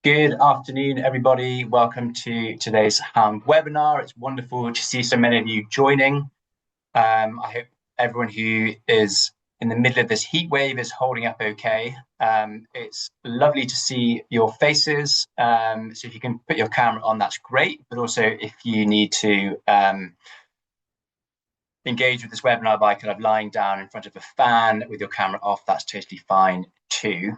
Good afternoon, everybody. Welcome to today's HALN webinar. It's wonderful to see so many of you joining. I hope everyone who is in the middle of this heat wave is holding up okay. It's lovely to see your faces. So if you can put your camera on, that's great. But also if you need to engage with this webinar by kind of lying down in front of a fan with your camera off, that's totally fine too.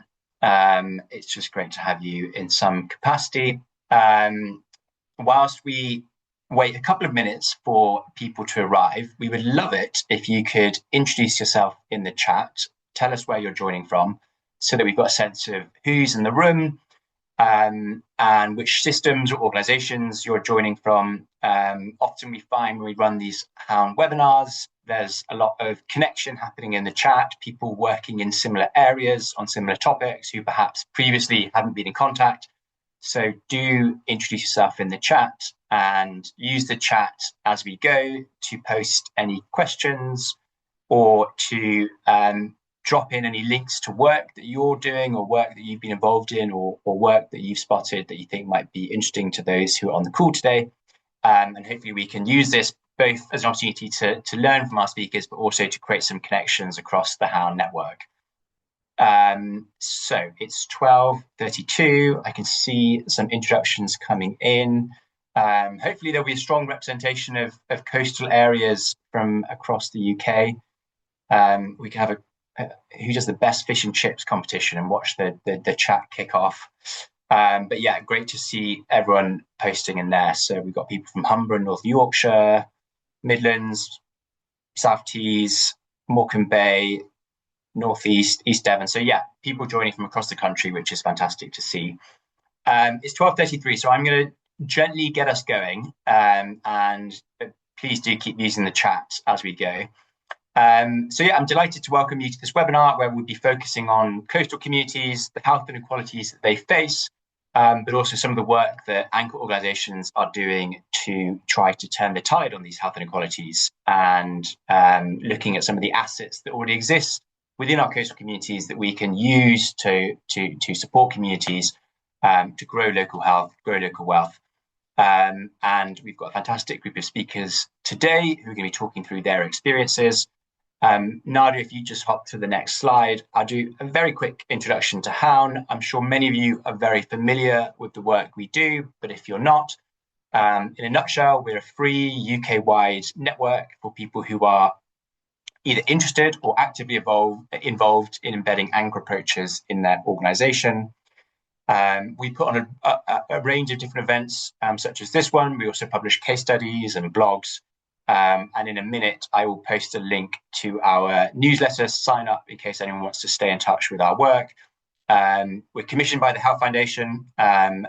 It's just great to have you in some capacity. Whilst we wait a couple of minutes for people to arrive, we would love it if you could introduce yourself in the chat, tell us where you're joining from, so that we've got a sense of who's in the room, and which systems or organizations you're joining from. Often we find when we run these HALN webinars, there's a lot of connection happening in the chat, people working in similar areas on similar topics who perhaps previously hadn't been in contact. So do introduce yourself in the chat and use the chat as we go to post any questions or to drop in any links to work that you're doing or work that you've been involved in or work that you've spotted that you think might be interesting to those who are on the call today. And hopefully we can use this both as an opportunity to learn from our speakers, but also to create some connections across the HALN network. So it's 12:32. I can see some introductions coming in. Hopefully there'll be a strong representation of coastal areas from across the UK. We can have who does the best fish and chips competition and watch the chat kick off. But yeah, great to see everyone posting in there. So we've got people from Humber and North Yorkshire, Midlands, South Tees, Morecambe Bay, Northeast, East Devon. So yeah, people joining from across the country, which is fantastic to see. It's 12:33, so I'm going to gently get us going, and please do keep using the chat as we go. So yeah, I'm delighted to welcome you to this webinar where we'll be focusing on coastal communities, the health inequalities that they face, but also some of the work that anchor organisations are doing to try to turn the tide on these health inequalities, and looking at some of the assets that already exist within our coastal communities that we can use to support communities to grow local health, grow local wealth. And we've got a fantastic group of speakers today who are going to be talking through their experiences. Nadia, if you just hop to the next slide, I'll do a very quick introduction to HALN. I'm sure many of you are very familiar with the work we do, but if you're not, in a nutshell, we're a free UK-wide network for people who are either interested or actively involved in embedding anchor approaches in their organisation. We put on a range of different events, such as this one. We also publish case studies and blogs. And in a minute, I will post a link to our newsletter. Sign up in case anyone wants to stay in touch with our work. We're commissioned by the Health Foundation, and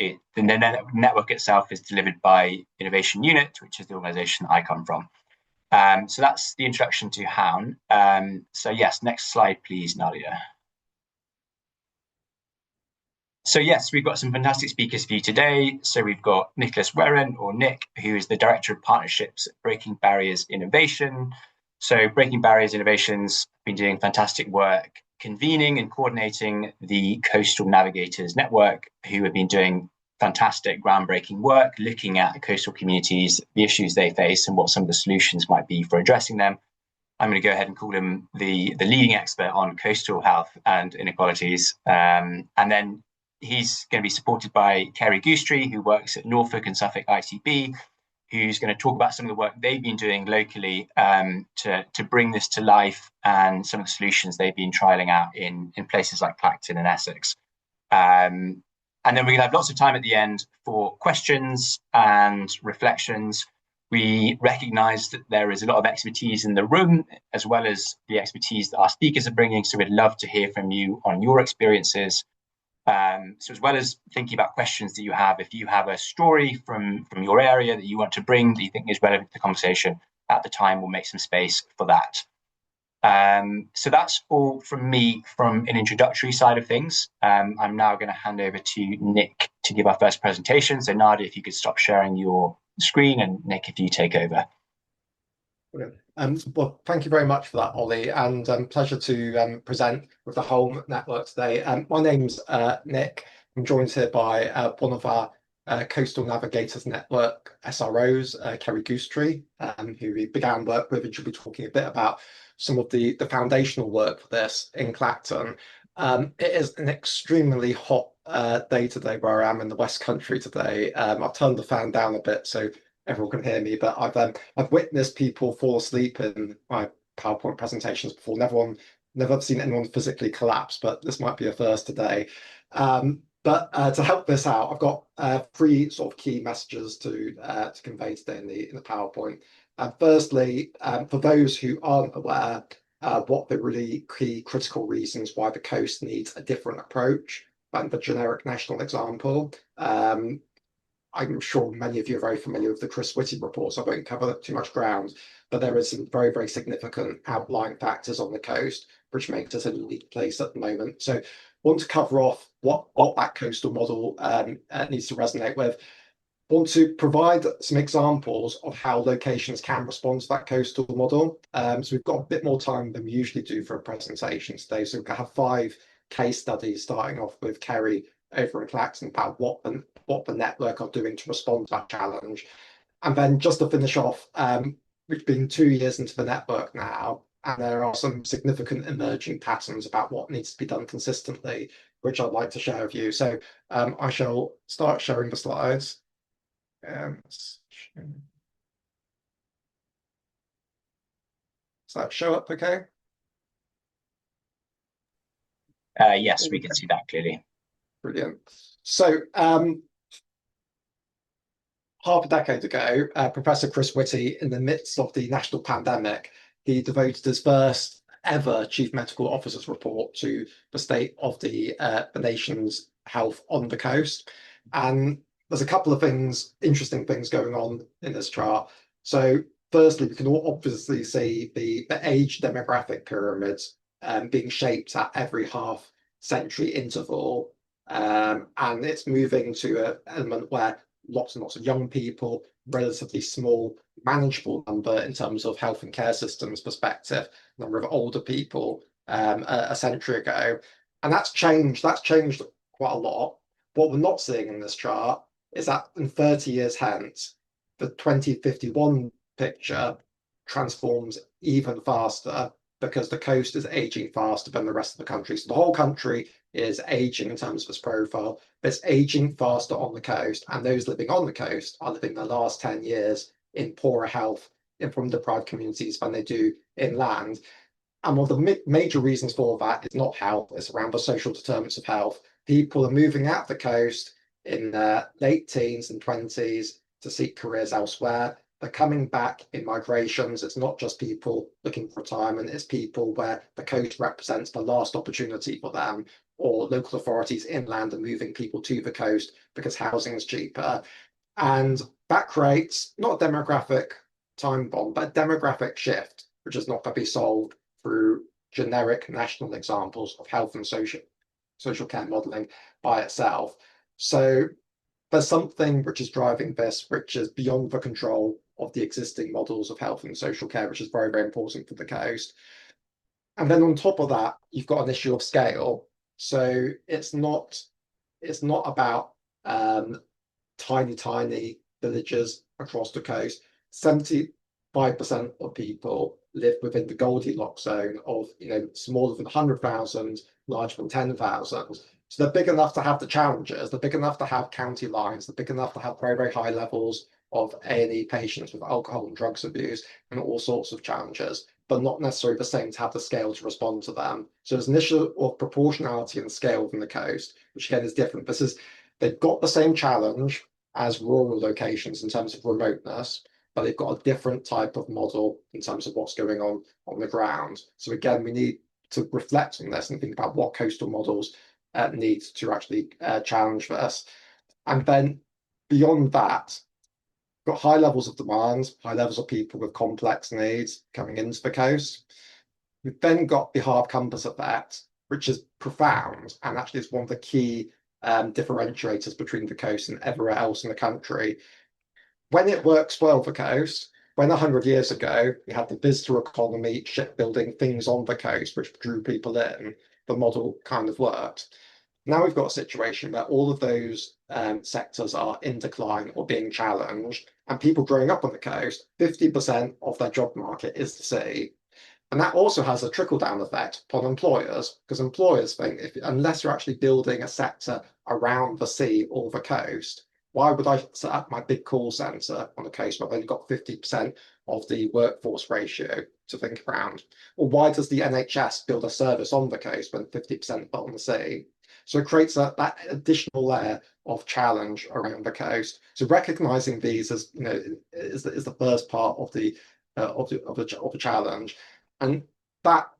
the network itself is delivered by Innovation Unit, which is the organisation I come from. So that's the introduction to HALN. So yes, next slide, please, Nadia. So yes, we've got some fantastic speakers for you today. So we've got Nicholas Werren, or Nick, who is the Director of Partnerships at Breaking Barriers Innovation. So Breaking Barriers Innovation's been doing fantastic work convening and coordinating the Coastal Navigators Network, who have been doing fantastic groundbreaking work, looking at coastal communities, the issues they face and what some of the solutions might be for addressing them. I'm going to go ahead and call him the leading expert on coastal health and inequalities. And then he's going to be supported by Kerry Goostrey, who works at Norfolk and Suffolk ICB, who's going to talk about some of the work they've been doing locally to bring this to life and some of the solutions they've been trialling out in places like Clacton and Essex. And then we're going to have lots of time at the end for questions and reflections. We recognise that there is a lot of expertise in the room, as well as the expertise that our speakers are bringing. So we'd love to hear from you on your experiences. So as well as thinking about questions that you have, if you have a story from your area that you want to bring that you think is relevant to the conversation at the time, we'll make some space for that. So that's all from me from an introductory side of things. I'm now going to hand over to Nick to give our first presentation. So Nadia, if you could stop sharing your screen, and Nick, if you take over. Well, thank you very much for that, Ollie, and pleasure to present with the HALN network today. My name's Nick. I'm joined here by one of our Coastal Navigators Network SROs, Kerry Goosetree, who we began work with, and she'll be talking a bit about some of the foundational work for this in Clacton. It is an extremely hot day today where I am in the West Country today. I've turned the fan down a bit so everyone can hear me, but I've witnessed people fall asleep in my PowerPoint presentations before. Never seen anyone physically collapse, but this might be a first today. But to help this out, I've got three sort of key messages to convey today in the PowerPoint. Firstly, for those who aren't aware, what the really key critical reasons why the coast needs a different approach than the generic national example. I'm sure many of you are very familiar with the Chris Whitty report, so I won't cover too much ground, but there is some very, very significant outlying factors on the coast, which makes us a unique place at the moment. So I want to cover off what that coastal model needs to resonate with. Want to provide some examples of how locations can respond to that coastal model. So we've got a bit more time than we usually do for a presentation today. So we have 5 case studies, starting off with Kerry over in Clacton about what the network are doing to respond to that challenge. And then just to finish off, we've been 2 years into the network now, and there are some significant emerging patterns about what needs to be done consistently, which I'd like to share with you. So I shall start sharing the slides. Does that show up okay? Yes, we can see that clearly. Brilliant. So half a decade ago, Professor Chris Whitty, in the midst of the national pandemic, he devoted his first ever Chief Medical Officer's report to the state of the nation's health on the coast. And there's a couple of interesting things going on in this chart. So firstly, we can all obviously see the age demographic pyramids being shaped at every half century interval. And it's moving to an element where lots and lots of young people, relatively small, manageable number in terms of health and care systems perspective, number of older people a century ago. And that's changed quite a lot. What we're not seeing in this chart is that in 30 years hence, the 2051 picture transforms even faster because the coast is aging faster than the rest of the country. So the whole country is aging in terms of its profile, but it's aging faster on the coast, and those living on the coast are living the last 10 years in poorer health from deprived communities than they do inland. And one of the major reasons for that is not health, it's around the social determinants of health. People are moving out the coast in their late teens and 20s to seek careers elsewhere. They're coming back in migrations. It's not just people looking for retirement, it's people where the coast represents the last opportunity for them, or local authorities inland are moving people to the coast because housing is cheaper. And that creates not a demographic time bomb, but a demographic shift, which is not going to be solved through generic national examples of health and social care modelling by itself. So there's something which is driving this, which is beyond the control of the existing models of health and social care, which is very, very important for the coast. And then on top of that, you've got an issue of scale. So it's not about tiny villages across the coast. 75% of people live within the Goldilocks zone of, smaller than 100,000, larger than 10,000. So they're big enough to have the challenges. They're big enough to have county lines. They're big enough to have very, very high levels of A&E patients with alcohol and drugs abuse and all sorts of challenges, but not necessarily the same to have the scale to respond to them. So there's an issue of proportionality and scale from the coast, which again is different. They've got the same challenge as rural locations in terms of remoteness, but they've got a different type of model in terms of what's going on the ground. So again, we need to reflect on this and think about what coastal models need to actually challenge this. And then beyond that, got high levels of demand, high levels of people with complex needs coming into the coast. We've then got the hard compass effect, which is profound, and actually is one of the key differentiators between the coast and everywhere else in the country. When it works well for coast, when 100 years ago we had the visitor economy, shipbuilding, things on the coast which drew people in, the model kind of worked. Now we've got a situation where all of those sectors are in decline or being challenged, and people growing up on the coast, 50% of their job market is the sea. And that also has a trickle-down effect upon employers, because employers think unless you're actually building a sector around the sea or the coast, why would I set up my big call centre on the coast where I've only got 50% of the workforce ratio to think around? Or why does the NHS build a service on the coast when 50% are on the sea? So it creates that additional layer of challenge around the coast. So recognizing these as, is the first part of the challenge, and that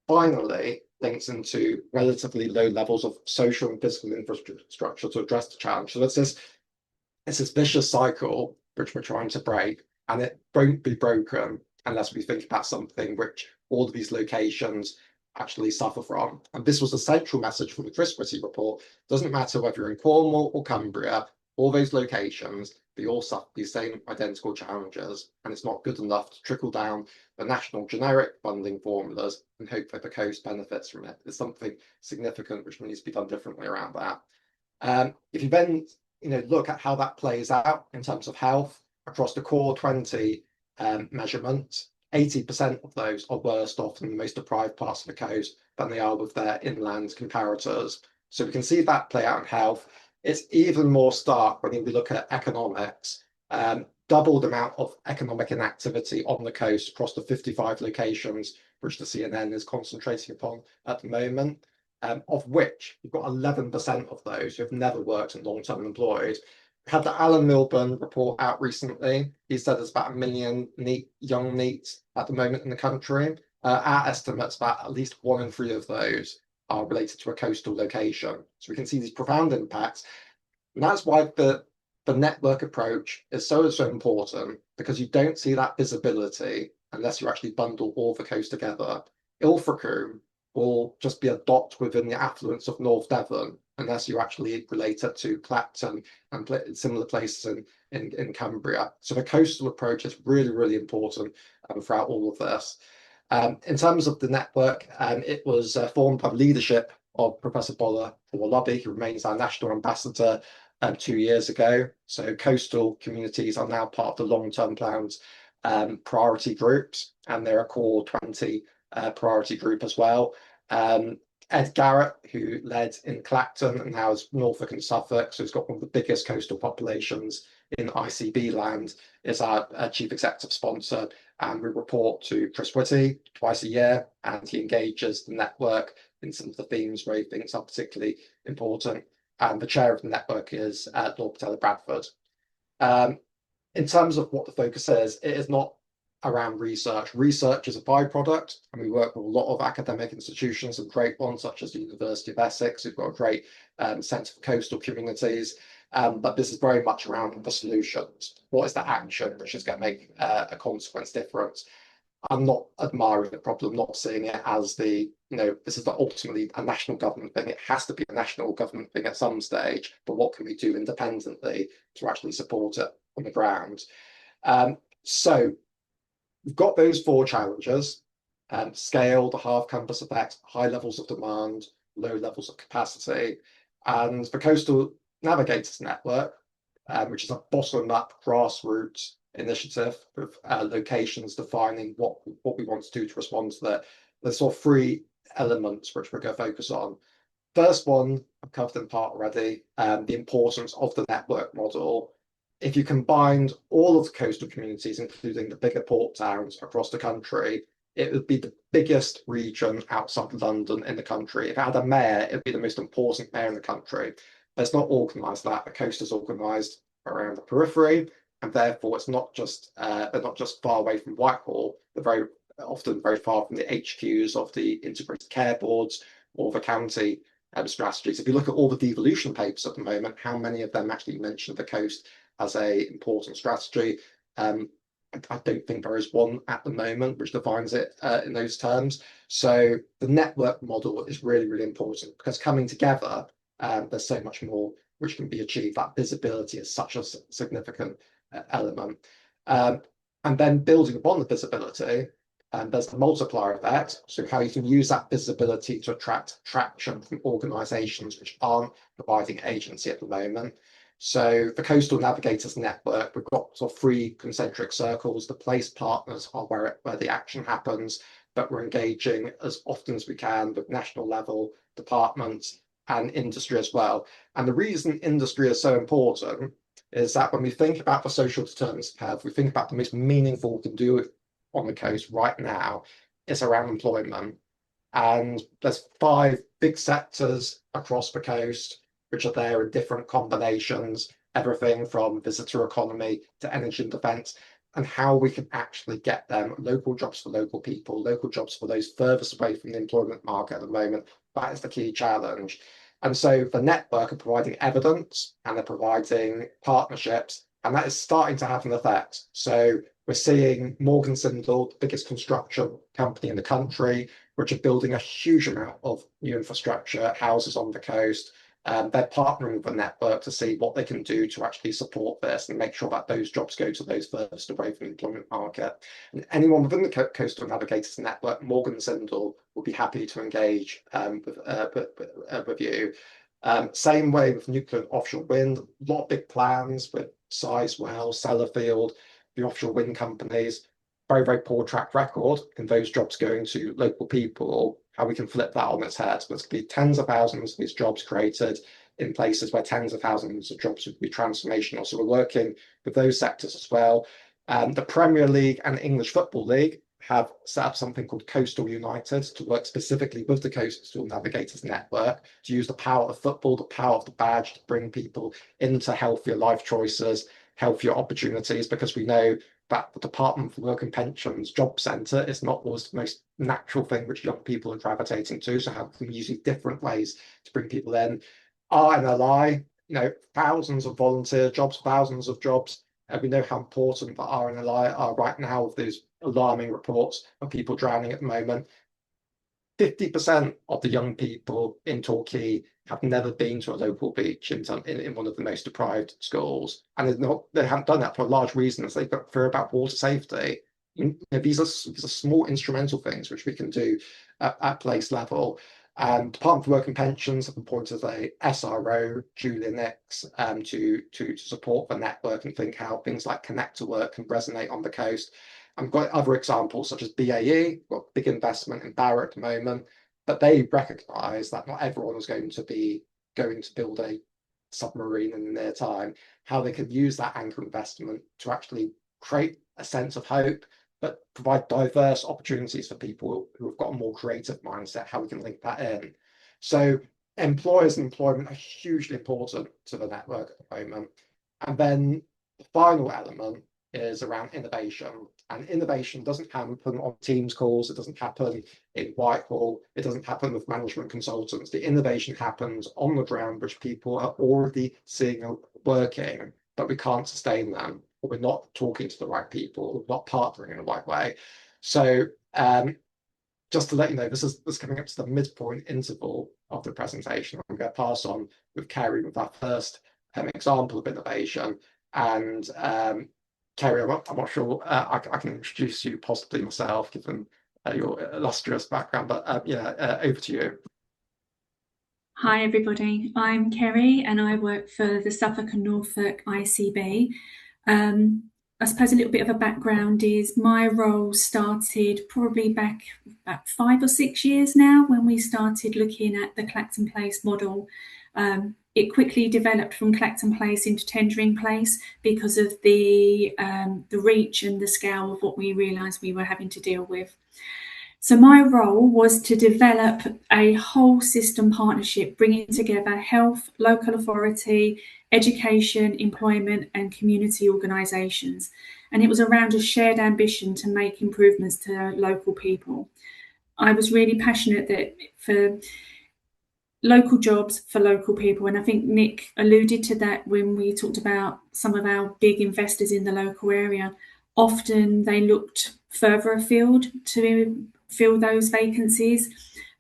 finally links into relatively low levels of social and physical infrastructure to address the challenge. So it's this vicious cycle which we're trying to break, and it won't be broken unless we think about something which all of these locations actually suffer from. And this was the central message from the Chris Whitty report. It doesn't matter whether you're in Cornwall or Cumbria, all those locations, they all suffer the same identical challenges, and it's not good enough to trickle down the national generic funding formulas and hope that the coast benefits from it. There's something significant which needs to be done differently around that. If you then look at how that plays out in terms of health across the core 20 measurements, 80% of those are worse off in the most deprived parts of the coast than they are with their inland comparators. So we can see that play out in health. It's even more stark when we look at economics. Doubled amount of economic inactivity on the coast across the 55 locations which the CNN is concentrating upon at the moment, of which you've got 11% of those who have never worked and long-term employed. We had the Alan Milburn report out recently. He said there's about 1 million young NEETs at the moment in the country. Our estimates about at least 1 in 3 of those are related to a coastal location. So we can see these profound impacts. And that's why the network approach is so important, because you don't see that visibility unless you actually bundle all the coast together. Ilfracombe will just be a dot within the affluence of North Devon unless you actually relate it to Clacton and similar places in Cumbria. So the coastal approach is really, really important throughout all of this. In terms of the network, it was formed by the leadership of Professor Bola Lobby, who remains our national ambassador 2 years ago. So coastal communities are now part of the long-term plans priority groups, and they're a core 20 priority group as well. Ed Garrett, who led in Clacton and now is Norfolk and Suffolk, so he's got one of the biggest coastal populations in ICB land, is our chief executive sponsor, and we report to Chris Whitty twice a year, and he engages the network in some of the themes where he thinks are particularly important. And the chair of the network is Lord Patella Bradford. In terms of what the focus is, it is not around research. Research is a byproduct, and we work with a lot of academic institutions and great ones such as the University of Essex, who've got a great Centre for Coastal Communities. But this is very much around the solutions. What is the action which is going to make a consequence difference? I'm not admiring the problem, not seeing it as this is ultimately a national government thing. It has to be a national government thing at some stage, but what can we do independently to actually support it on the ground? So we've got those 4 challenges: scale, the half compass effect, high levels of demand, low levels of capacity. And the Coastal Navigators Network, which is a bottom-up grassroots initiative with locations defining what we want to do to respond to that. There's sort of 3 elements which we're going to focus on. First one, I've covered in part already, the importance of the network model. If you combined all of the coastal communities, including the bigger port towns across the country, it would be the biggest region outside London in the country. If it had a mayor, it would be the most important mayor in the country. But it's not organised that. The coast is organised around the periphery, and therefore it's not just they're not just far away from Whitehall. They're very often very far from the HQs of the integrated care boards or the county strategies. If you look at all the devolution papers at the moment, how many of them actually mention the coast as a important strategy? I don't think there is one at the moment which defines it in those terms. So the network model is really, really important, because coming together, there's so much more which can be achieved. That visibility is such a significant element. And then building upon the visibility, There's the multiplier effect, so how you can use that visibility to attract traction from organisations which aren't providing agency at the moment. So the Coastal Navigators Network, we've got sort of 3 concentric circles. The place partners are where the action happens, but we're engaging as often as we can with national level departments and industry as well. And the reason industry is so important is that when we think about the social determinants of health, we think about the most meaningful we can do on the coast right now is around employment. And there's 5 big sectors across the coast which are there in different combinations, everything from visitor economy to energy and defence, and how we can actually get them local jobs for local people, local jobs for those furthest away from the employment market at the moment. That is the key challenge. And so the network are providing evidence and they're providing partnerships, and that is starting to have an effect. So we're seeing Morgan Sindall, the biggest construction company in the country, which are building a huge amount of new infrastructure, houses on the coast. They're partnering with the network to see what they can do to actually support this and make sure that those jobs go to those furthest away from the employment market. And anyone within the Coastal Navigators Network, Morgan Sindall, will be happy to engage with you. Same way with nuclear and offshore wind, a lot of big plans with Sizewell, Sellafield, the offshore wind companies. Very, very poor track record in those jobs going to local people. How we can flip that on its head. There's going to be tens of thousands of these jobs created in places where tens of thousands of jobs would be transformational. So we're working with those sectors as well. The Premier League and English Football League have set up something called Coastal United to work specifically with the Coastal Navigators Network to use the power of football, the power of the badge to bring people into healthier life choices, healthier opportunities, because we know that the Department for Work and Pensions job centre is not always the most natural thing which young people are gravitating to. So how can we use different ways to bring people in? RNLI, thousands of volunteer jobs, thousands of jobs. And we know how important the RNLI are right now with those alarming reports of people drowning at the moment. 50% of the young people in Torquay have never been to a local beach in one of the most deprived schools. And they haven't done that for a large reason, as they fear about water safety. These are small instrumental things which we can do at place level. Department for Work and Pensions have appointed a SRO, Julia Nix, to support the network and think how things like Connect to Work can resonate on the coast. I've got other examples such as BAE, got big investment in Barrow at the moment, but they recognise that not everyone is going to build a submarine in the near time. How they can use that anchor investment to actually create a sense of hope, but provide diverse opportunities for people who have got a more creative mindset, how we can link that in. So employers and employment are hugely important to the network at the moment. And then the final element is around innovation. And innovation doesn't happen on Teams calls, it doesn't happen in Whitehall, it doesn't happen with management consultants. The innovation happens on the ground, which people are already seeing working, but we can't sustain them, or we're not talking to the right people, we're not partnering in the right way. So just to let you know, this is coming up to the midpoint interval of the presentation. I'm going to pass on with Kerry with our first example of innovation. And Kerry, I'm not sure I can introduce you possibly myself, given your illustrious background, but over to you. Hi everybody, I'm Kerry and I work for the Suffolk and Norfolk ICB. I suppose a little bit of a background is my role started probably back about 5 or 6 years now when we started looking at the Clacton Place model. It quickly developed from Clacton Place into Tendring Place because of the reach and the scale of what we realised we were having to deal with. So my role was to develop a whole system partnership, bringing together health, local authority, education, employment and community organisations. And it was around a shared ambition to make improvements to local people. I was really passionate that for local jobs for local people. And I think Nick alluded to that when we talked about some of our big investors in the local area. Often they looked further afield to fill those vacancies.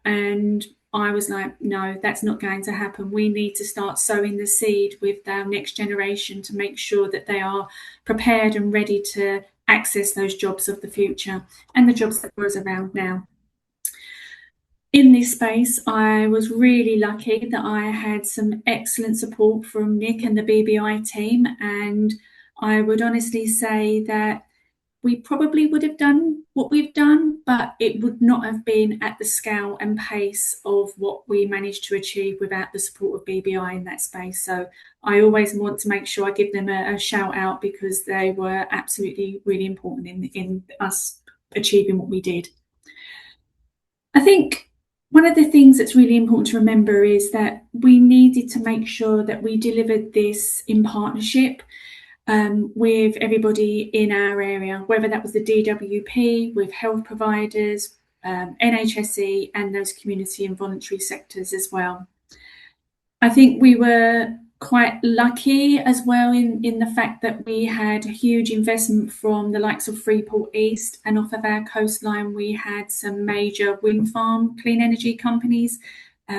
And I was like, no, that's not going to happen. We need to start sowing the seed with our next generation to make sure that they are prepared and ready to access those jobs of the future and the jobs that were around now. In this space, I was really lucky that I had some excellent support from Nick and the BBI team, and I would honestly say that we probably would have done what we've done, but it would not have been at the scale and pace of what we managed to achieve without the support of BBI in that space. So I always want to make sure I give them a shout out, because they were absolutely really important in us achieving what we did. I think one of the things that's really important to remember is that we needed to make sure that we delivered this in partnership with everybody in our area, whether that was the DWP, with health providers, NHSE, and those community and voluntary sectors as well. I think we were quite lucky as well in the fact that we had a huge investment from the likes of Freeport East, and off of our coastline we had some major wind farm clean energy companies,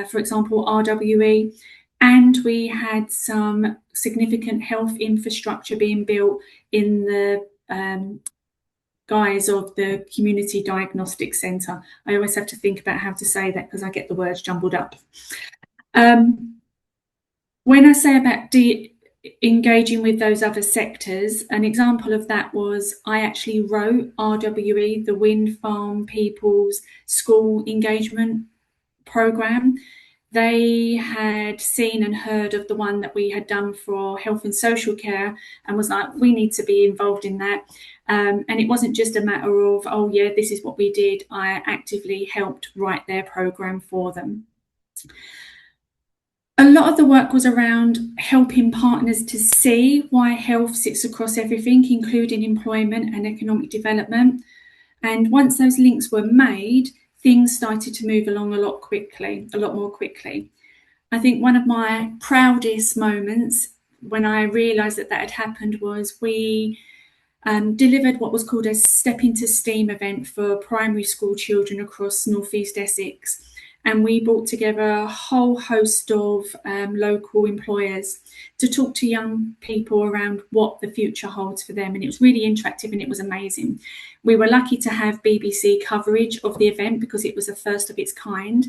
for example RWE, and we had some significant health infrastructure being built in the guise of the Community Diagnostic Centre. I always have to think about how to say that because I get the words jumbled up. When I say about engaging with those other sectors, an example of that was I actually wrote RWE, the wind farm people's school engagement programme. They had seen and heard of the one that we had done for health and social care and was like, we need to be involved in that. And it wasn't just a matter of, oh yeah, this is what we did. I actively helped write their programme for them. A lot of the work was around helping partners to see why health sits across everything, including employment and economic development. And once those links were made, things started to move along a lot more quickly. I think one of my proudest moments when I realised that had happened was we delivered what was called a Step into STEAM event for primary school children across North East Essex. And we brought together a whole host of local employers to talk to young people around what the future holds for them. And it was really interactive and it was amazing. We were lucky to have BBC coverage of the event because it was the first of its kind.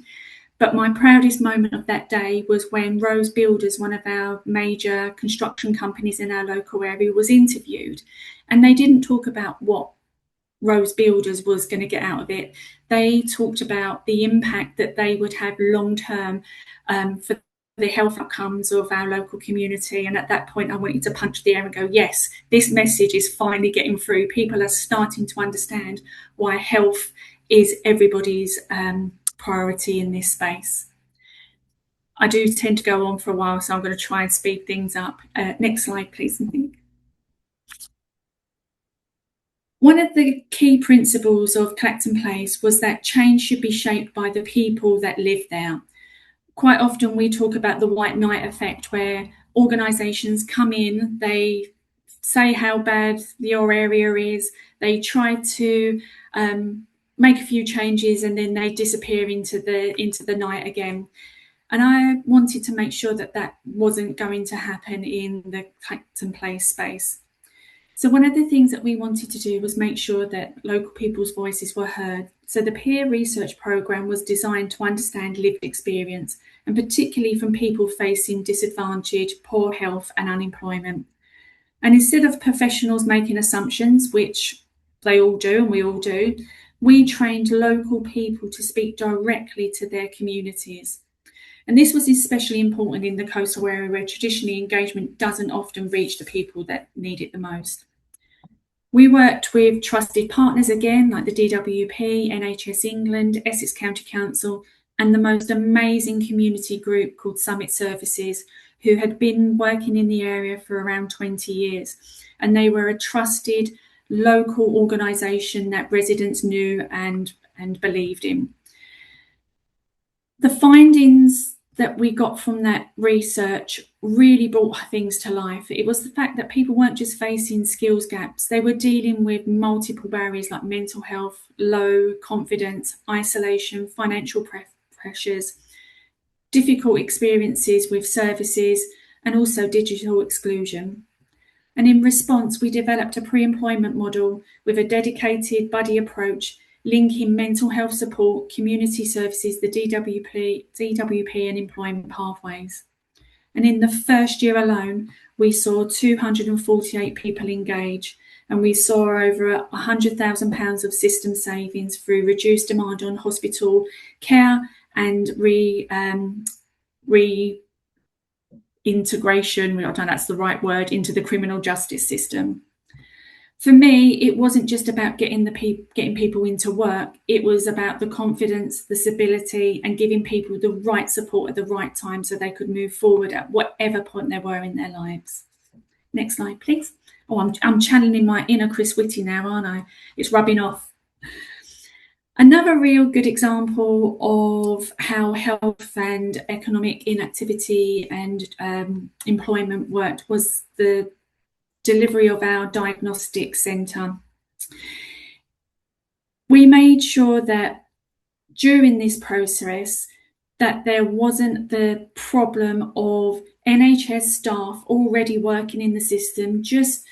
But my proudest moment of that day was when Rose Builders, one of our major construction companies in our local area, was interviewed. And they didn't talk about what Rose Builders was going to get out of it. They talked about the impact that they would have long term for the health outcomes of our local community. And at that point, I wanted to punch the air and go, yes, this message is finally getting through. People are starting to understand why health is everybody's priority in this space. I do tend to go on for a while, so I'm going to try and speed things up. Next slide, please. One of the key principles of Clacton Place was that change should be shaped by the people that live there. Quite often we talk about the white knight effect, where organisations come in, they say how bad your area is, they try to make a few changes and then they disappear into the night again. And I wanted to make sure that that wasn't going to happen in the Clacton Place space. So one of the things that we wanted to do was make sure that local people's voices were heard. So the peer research programme was designed to understand lived experience, and particularly from people facing disadvantage, poor health and unemployment. And instead of professionals making assumptions, which they all do and we all do, we trained local people to speak directly to their communities. And this was especially important in the coastal area where traditionally engagement doesn't often reach the people that need it the most. We worked with trusted partners again, like the DWP, NHS England, Essex County Council, and the most amazing community group called Summit Services, who had been working in the area for around 20 years. And they were a trusted local organisation that residents knew and believed in. The findings that we got from that research really brought things to life. It was the fact that people weren't just facing skills gaps, they were dealing with multiple barriers like mental health, low confidence, isolation, financial pressures, difficult experiences with services, and also digital exclusion. And in response, we developed a pre-employment model with a dedicated buddy approach, linking mental health support, community services, the DWP and employment pathways. And in the first year alone, we saw 248 people engage, and we saw over £100,000 of system savings through reduced demand on hospital care and reintegration, I don't know if that's the right word, into the criminal justice system. For me, it wasn't just about getting people into work. It was about the confidence, the stability, and giving people the right support at the right time so they could move forward at whatever point they were in their lives. Next slide, please. Oh, I'm channeling my inner Chris Whitty now, aren't I? It's rubbing off. Another real good example of how health and economic inactivity and employment worked was the delivery of our diagnostic centre. We made sure that during this process that there wasn't the problem of NHS staff already working in the system just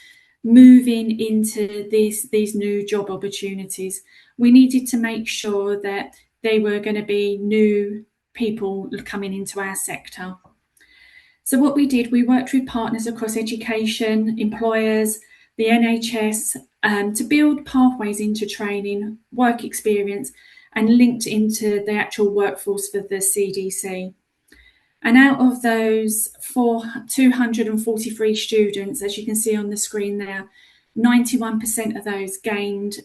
moving into these new job opportunities. We needed to make sure that they were going to be new people coming into our sector. So what we did, we worked with partners across education, employers, the NHS, to build pathways into training, work experience, and linked into the actual workforce for the CDC. And out of those 243 students, as you can see on the screen there, 91% of those gained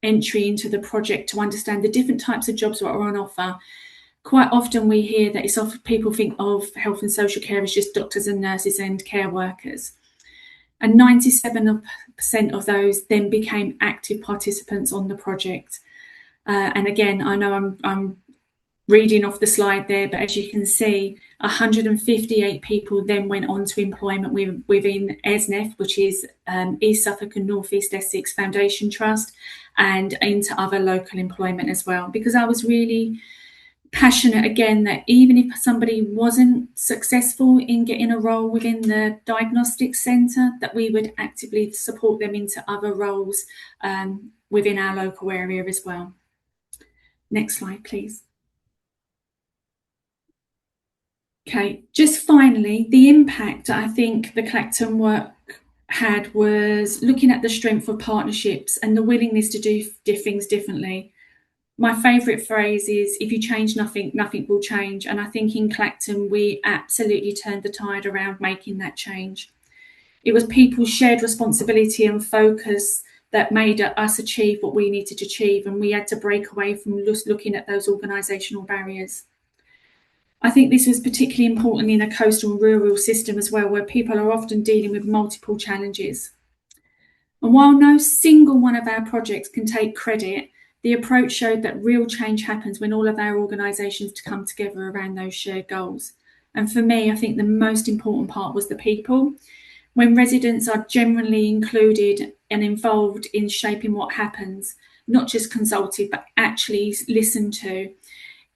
entry into the project to understand the different types of jobs that are on offer. Quite often we hear that it's often people think of health and social care as just doctors and nurses and care workers. And 97% of those then became active participants on the project. And again, I know I'm reading off the slide there, but as you can see, 158 people then went on to employment within ESNEF, which is East Suffolk and North East Essex Foundation Trust, and into other local employment as well. Because I was really passionate again that even if somebody wasn't successful in getting a role within the diagnostic centre, that we would actively support them into other roles within our local area as well. Next slide, please. Okay, just finally, the impact I think the Clacton work had was looking at the strength of partnerships and the willingness to do things differently. My favourite phrase is, if you change nothing, nothing will change. And I think in Clacton, we absolutely turned the tide around making that change. It was people's shared responsibility and focus that made us achieve what we needed to achieve. And we had to break away from just looking at those organisational barriers. I think this was particularly important in a coastal and rural system as well, where people are often dealing with multiple challenges. And while no single one of our projects can take credit, the approach showed that real change happens when all of our organisations come together around those shared goals. And for me, I think the most important part was the people. When residents are generally included and involved in shaping what happens, not just consulted, but actually listened to,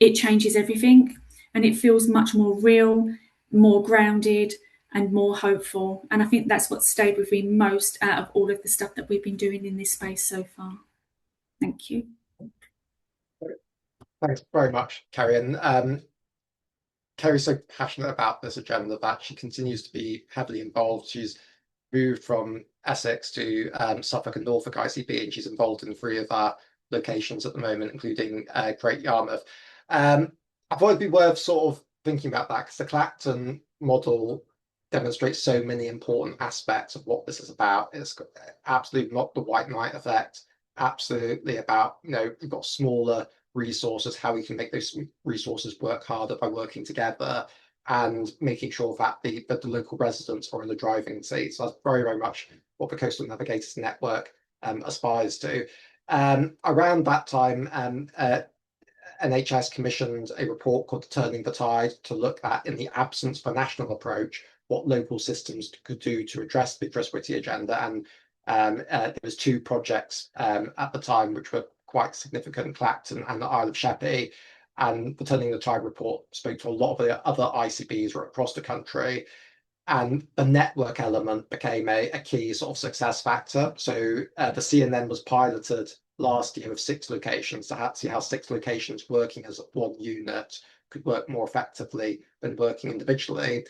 it changes everything. And it feels much more real, more grounded, and more hopeful. And I think that's what stayed with me most out of all of the stuff that we've been doing in this space so far. Thank you. Thanks very much, Kerry. And Kerry's so passionate about this agenda that she continues to be heavily involved. She's moved from Essex to Suffolk and Norfolk ICB, and she's involved in 3 of our locations at the moment, including Great Yarmouth. I thought it'd be worth sort of thinking about that, because the Clacton model demonstrates so many important aspects of what this is about. It's absolutely not the white knight effect, absolutely about, we've got smaller resources, how we can make those resources work harder by working together, and making sure that the local residents are in the driving seat. So that's very, very much what the Coastal Navigators Network aspires to. Around that time, NHS commissioned a report called Turning the Tide to look at, in the absence of a national approach, what local systems could do to address the Chris Whitty agenda. And there was 2 projects at the time which were quite significant, Clacton and the Isle of Sheppey. And the Turning the Tide report spoke to a lot of the other ICBs across the country. And the network element became a key sort of success factor. So the CNN was piloted last year with 6 locations to see how 6 locations working as one unit could work more effectively than working individually.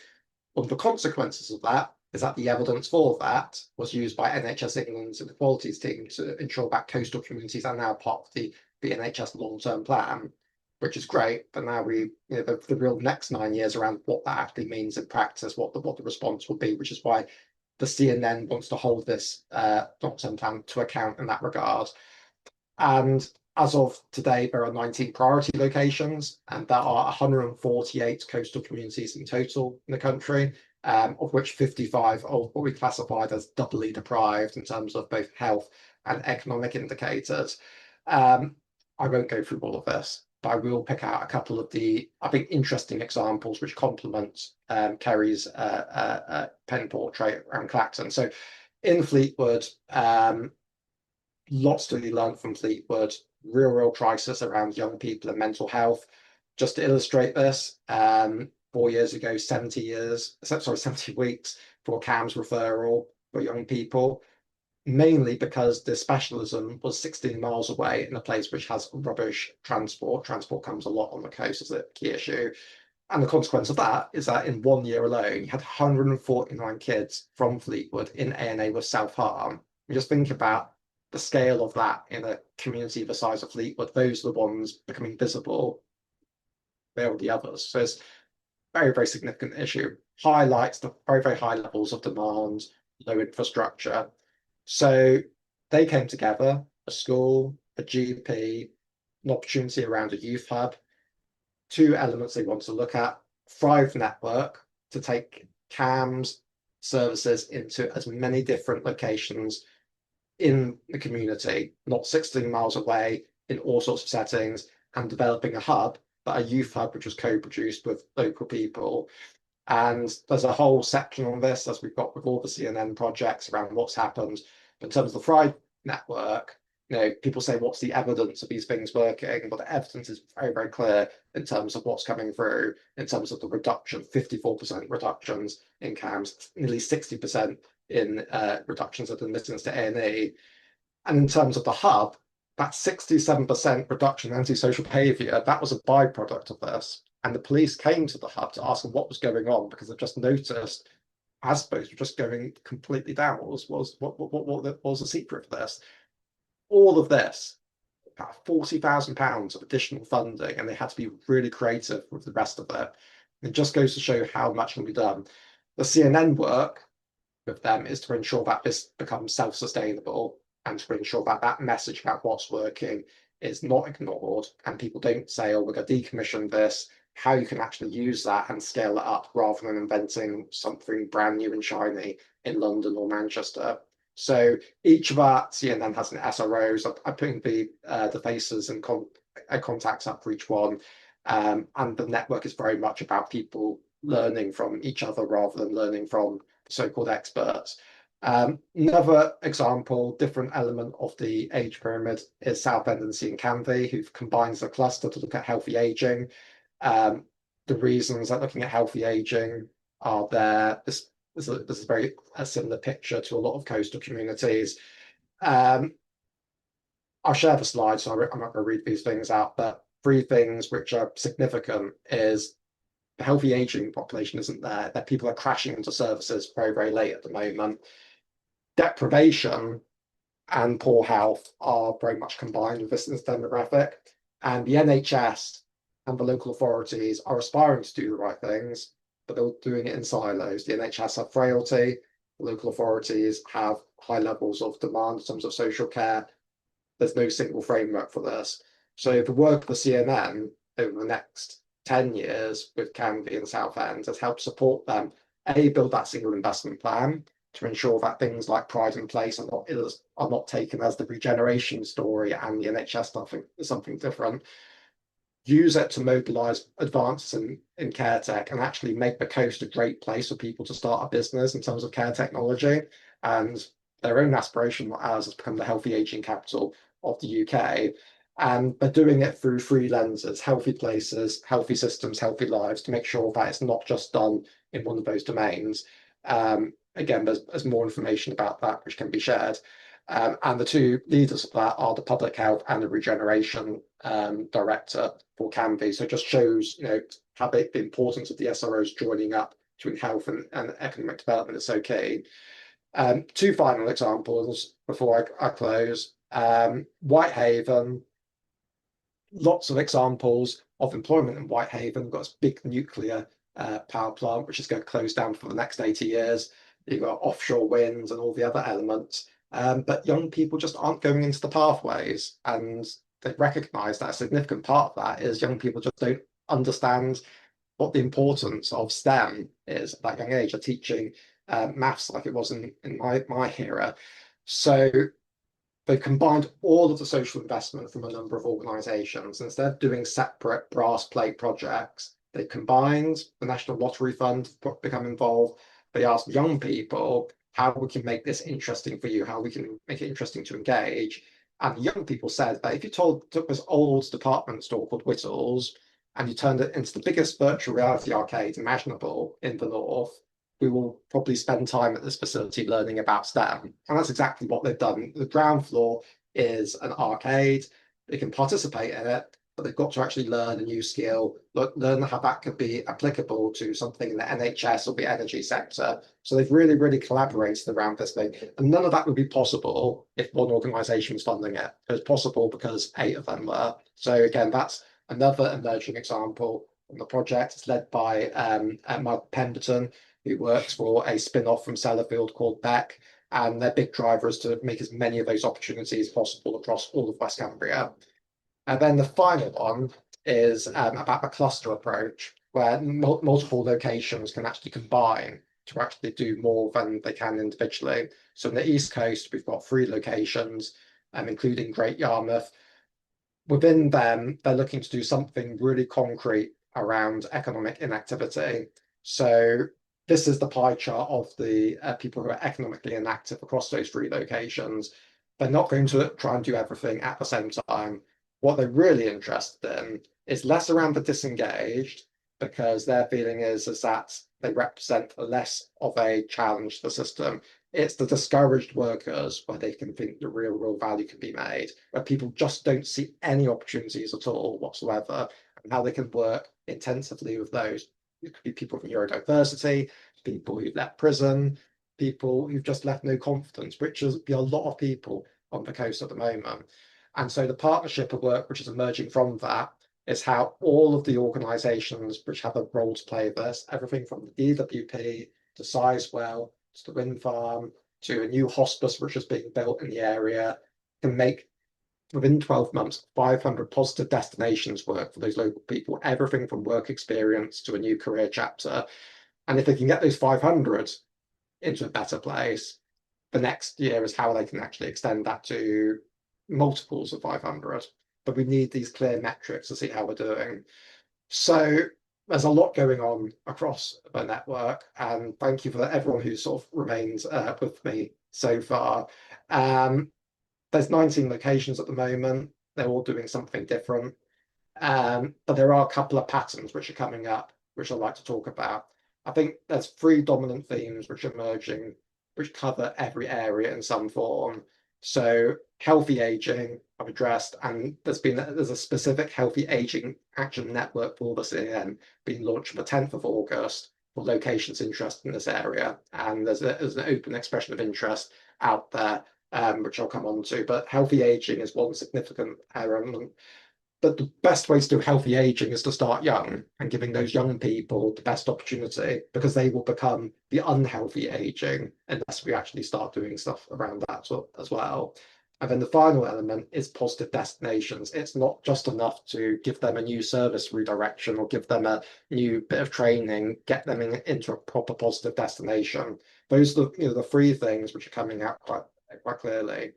One of the consequences of that is that the evidence for that was used by NHS England's inequalities team to ensure that coastal communities are now part of the NHS long-term plan, which is great. But now the real next 9 years around what that actually means in practice, what the response will be, which is why the CNN wants to hold this long-term plan to account in that regard. And as of today, there are 19 priority locations, and there are 148 coastal communities in total in the country, of which 55 are what we classified as doubly deprived in terms of both health and economic indicators. I won't go through all of this, but I will pick out a couple of the, I think, interesting examples which complement Kerry's pen portrait around Clacton. So in Fleetwood, lots to be learned from Fleetwood, real crisis around young people and mental health. Just to illustrate this, 4 years ago, 70 weeks for CAMHS referral for young people, mainly because the specialism was 16 miles away in a place which has rubbish transport. Transport comes a lot on the coast as a key issue. And the consequence of that is that in 1 year alone, you had 149 kids from Fleetwood in A&A with self-harm. You just think about the scale of that in a community the size of Fleetwood. Those are the ones becoming visible. They're the others. So it's a very significant issue. Highlights the very high levels of demand, low infrastructure. So they came together, a school, a GP, an opportunity around a youth hub, 2 elements they want to look at: Thrive Network, to take CAMHS services into as many different locations in the community, not 16 miles away, in all sorts of settings, and developing a hub, but a youth hub which was co-produced with local people. And there's a whole section on this, as we've got with all the CNN projects around what's happened. But in terms of the Thrive Network, people say, what's the evidence of these things working? But the evidence is very clear in terms of what's coming through, in terms of the reduction, 54% reductions in CAMHS, nearly 60% in reductions of admittance to A&E. And in terms of the hub, that 67% reduction in antisocial behaviour, that was a byproduct of this. And the police came to the hub to ask them what was going on, because they've just noticed ASBOs were just going completely down. What was the secret of this? All of this, about £40,000 of additional funding, and they had to be really creative with the rest of it. It just goes to show how much can be done. The CNN work with them is to ensure that this becomes self-sustainable, and to ensure that that message about what's working is not ignored, and people don't say, oh, we're going to decommission this, how you can actually use that and scale it up rather than inventing something brand new and shiny in London or Manchester. So each of our CNN has an SROs. I put the faces and contacts up for each one. And the network is very much about people learning from each other rather than learning from so-called experts. Another example, different element of the age pyramid, is Southend and C and Canvey, who combines the cluster to look at healthy aging. The reasons that looking at healthy aging are there. This is a similar picture to a lot of coastal communities. I'll share the slides, so I'm not going to read these things out, but 3 things which are significant is the healthy aging population isn't there, that people are crashing into services very late at the moment. Deprivation and poor health are very much combined with this demographic, and the NHS and the local authorities are aspiring to do the right things, but they're doing it in silos. The NHS have frailty, the local authorities have high levels of demand in terms of social care. There's no single framework for this. So the work of the CNN over the next 10 years with Canvey and Southend has helped support them, build that single investment plan to ensure that things like Pride in Place are not taken as the regeneration story and the NHS something different. Use it to mobilise advances in care tech and actually make the coast a great place for people to start a business in terms of care technology. And their own aspiration, not ours, has become the healthy aging capital of the UK. And they're doing it through 3 lenses: healthy places, healthy systems, healthy lives, to make sure that it's not just done in one of those domains. Again, there's more information about that which can be shared. And the two leaders of that are the public health and the regeneration director for CANVI. So it just shows, how big the importance of the SROs joining up between health and economic development is so key. Two final examples before I close. Whitehaven, lots of examples of employment in Whitehaven. We've got this big nuclear power plant, which is going to close down for the next 80 years. You've got offshore winds and all the other elements. But young people just aren't going into the pathways. And they recognise that a significant part of that is young people just don't understand what the importance of STEM is at that young age. Are teaching maths like it was in my era. So they've combined all of the social investment from a number of organisations. Instead of doing separate brass plate projects, they combined. The National Lottery Fund become involved. They asked young people how we can make this interesting for you, how we can make it interesting to engage. And young people said that if you took this old department store called Whittles and you turned it into the biggest virtual reality arcade imaginable in the north, we will probably spend time at this facility learning about STEM. And that's exactly what they've done. The ground floor is an arcade. They can participate in it, but they've got to actually learn a new skill, learn how that could be applicable to something in the NHS or the energy sector. So they've really, really collaborated around this thing. And none of that would be possible if one organisation was funding it. It was possible because 8 of them were. So again, that's another emerging example of the project. It's led by Mark Pemberton, who works for a spin-off from Sellafield called Beck, and their big driver is to make as many of those opportunities possible across all of West Cumbria. And then the final one is about the cluster approach, where multiple locations can actually combine to actually do more than they can individually. So on the East Coast, we've got 3 locations, including Great Yarmouth. Within them, they're looking to do something really concrete around economic inactivity. So this is the pie chart of the people who are economically inactive across those 3 locations. They're not going to try and do everything at the same time. What they're really interested in is less around the disengaged, because their feeling is that they represent less of a challenge to the system. It's the discouraged workers where they can think the real value can be made, where people just don't see any opportunities at all whatsoever, and how they can work intensively with those. It could be people from neurodiversity, people who've left prison, people who've just left no confidence, which is a lot of people on the coast at the moment. And so the partnership of work which is emerging from that is how all of the organisations which have a role to play this, everything from the DWP to Sizewell to the wind farm to a new hospice which is being built in the area, can make within 12 months 500 positive destinations work for those local people, everything from work experience to a new career chapter. And if they can get those 500 into a better place, the next year is how they can actually extend that to multiples of 500. But we need these clear metrics to see how we're doing. So there's a lot going on across the network, and thank you for everyone who sort of remains with me so far. There's 19 locations at the moment. They're all doing something different. But there are a couple of patterns which are coming up, which I'd like to talk about. I think there's 3 dominant themes which are emerging, which cover every area in some form. So healthy aging I've addressed, and there's a specific healthy aging action network for the CAN being launched on the 10th of August for locations interested in this area. And there's an open expression of interest out there, which I'll come on to. But healthy aging is one significant element. But the best way to do healthy aging is to start young and giving those young people the best opportunity, because they will become the unhealthy aging unless we actually start doing stuff around that as well. And then the final element is positive destinations. It's not just enough to give them a new service redirection or give them a new bit of training, get them into a proper positive destination. Those are the 3 things which are coming out quite clearly.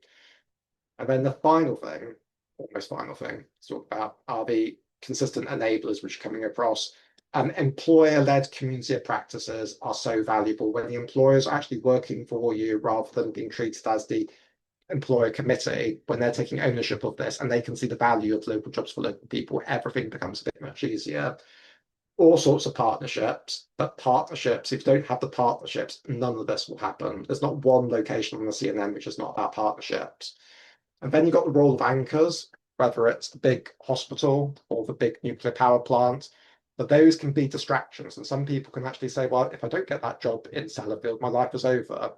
And then the final thing, almost final thing to talk about, are the consistent enablers which are coming across. Employer-led community of practices are so valuable when the employers are actually working for you rather than being treated as the employer committee. When they're taking ownership of this and they can see the value of local jobs for local people, everything becomes a bit much easier. all sorts of partnerships, but partnerships, if you don't have the partnerships, none of this will happen. There's not one location on the CNN which is not about partnerships. And then you've got the role of anchors, whether it's the big hospital or the big nuclear power plant, but those can be distractions. And some people can actually say, well, if I don't get that job in Sellafield, my life is over.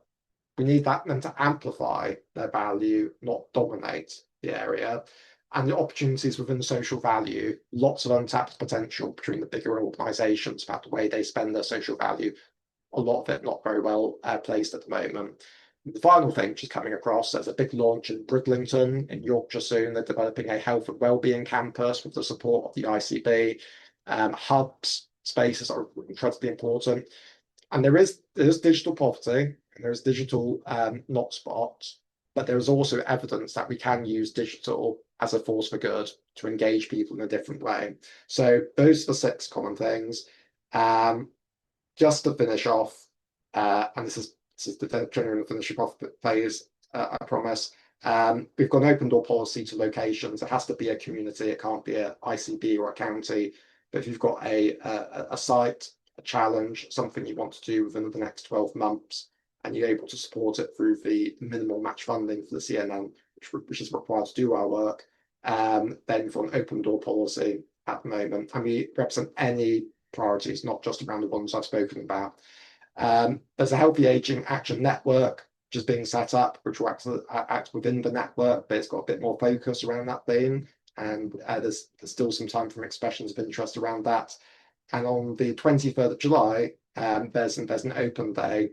We need that then to amplify their value, not dominate the area. And the opportunities within social value, lots of untapped potential between the bigger organisations about the way they spend their social value. A lot of it not very well placed at the moment. The final thing which is coming across, there's a big launch in Bridlington in Yorkshire soon. They're developing a health and wellbeing campus with the support of the ICB. Hubs spaces are incredibly important. And there's digital poverty and there's digital not spots, but there is also evidence that we can use digital as a force for good to engage people in a different way. So those are the 6 common things. Just to finish off, and this is the general finishing off phase, I promise. We've got an open door policy to locations. It has to be a community. It can't be a ICB or a county. But if you've got a site, a challenge, something you want to do within the next 12 months, and you're able to support it through the minimal match funding for the CNN, which is required to do our work, then for an open door policy at the moment. And we represent any priorities, not just around the ones I've spoken about. There's a Healthy Aging Action Network, which is being set up, which will act within the network, but it's got a bit more focus around that theme. And there's still some time for expressions of interest around that. And on the 23rd of July, there's an open day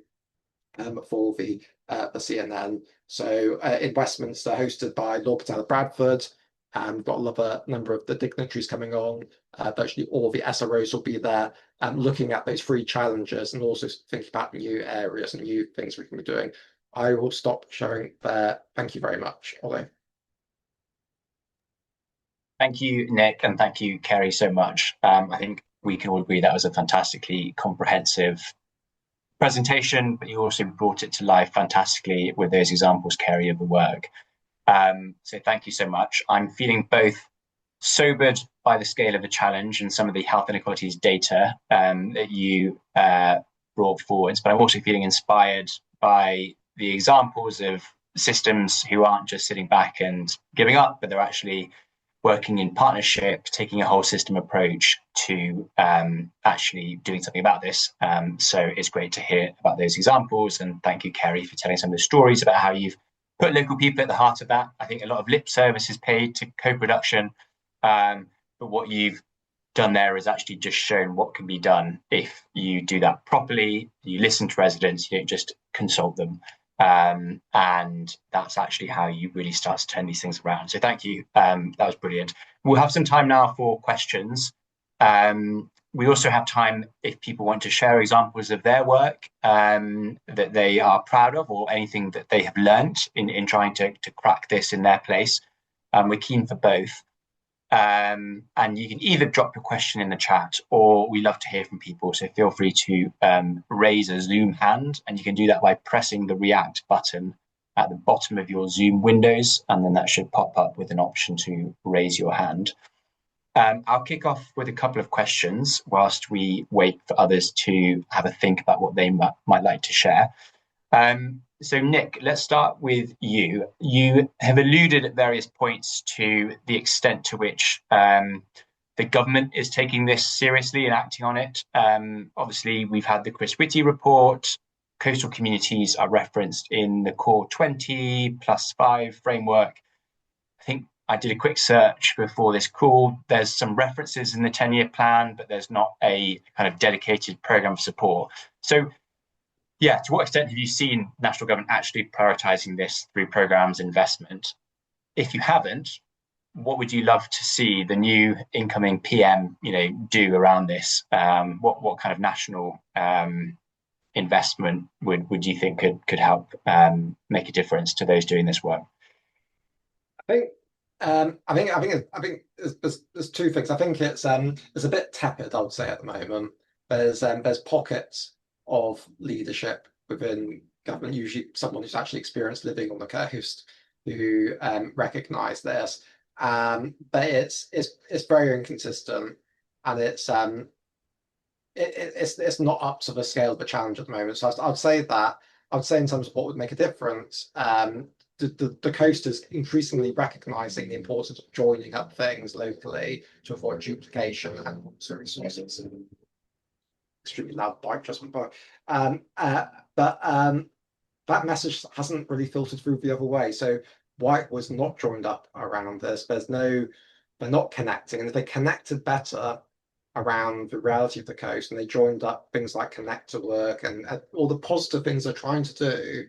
for the CNN. So in Westminster, hosted by Lord Patel of Bradford. We've got a number of the dignitaries coming on. Virtually all the SROs will be there, looking at those 3 challenges and also thinking about new areas and new things we can be doing. I will stop sharing there. Thank you very much, Ollie. Thank you, Nick, and thank you, Kerry, so much. I think we can all agree that was a fantastically comprehensive presentation, but you also brought it to life fantastically with those examples, Kerry, of the work. So thank you so much. I'm feeling both sobered by the scale of the challenge and some of the health inequalities data that you brought forwards, but I'm also feeling inspired by the examples of systems who aren't just sitting back and giving up, but they're actually working in partnership, taking a whole system approach to actually doing something about this. So it's great to hear about those examples. And thank you, Kerry, for telling some of the stories about how you've put local people at the heart of that. I think a lot of lip service is paid to co-production, but what you've done there is actually just shown what can be done if you do that properly. You listen to residents, you don't just consult them. And that's actually how you really start to turn these things around. So thank you. That was brilliant. We'll have some time now for questions. We also have time if people want to share examples of their work that they are proud of or anything that they have learned in trying to crack this in their place. We're keen for both. And you can either drop your question in the chat or we love to hear from people. So feel free to raise a Zoom hand, and you can do that by pressing the React button at the bottom of your Zoom windows, and then that should pop up with an option to raise your hand. I'll kick off with a couple of questions whilst we wait for others to have a think about what they might like to share. So Nick, let's start with you. You have alluded at various points to the extent to which the government is taking this seriously and acting on it. Obviously, we've had the Chris Whitty report. Coastal communities are referenced in the Core 20+5 framework. I think I did a quick search before this call. There's some references in the 10-year plan, but there's not a kind of dedicated program of support. So yeah, to what extent have you seen national government actually prioritising this through programmes investment? If you haven't, what would you love to see the new incoming PM, do around this? What kind of national investment would you think could help make a difference to those doing this work? I think there's 2 things. I think it's a bit tepid, I would say, at the moment. There's pockets of leadership within government, usually someone who's actually experienced living on the coast, who recognise this. But it's very inconsistent, and it's not up to the scale of the challenge at the moment. So I'd say in terms of what would make a difference, the coast is increasingly recognising the importance of joining up things locally to avoid duplication and resources. Extremely loud bike just went by. That message hasn't really filtered through the other way. So White was not joined up around this. They're not connecting. And if they connected better around the reality of the coast and they joined up things like Connect to Work and all the positive things they're trying to do,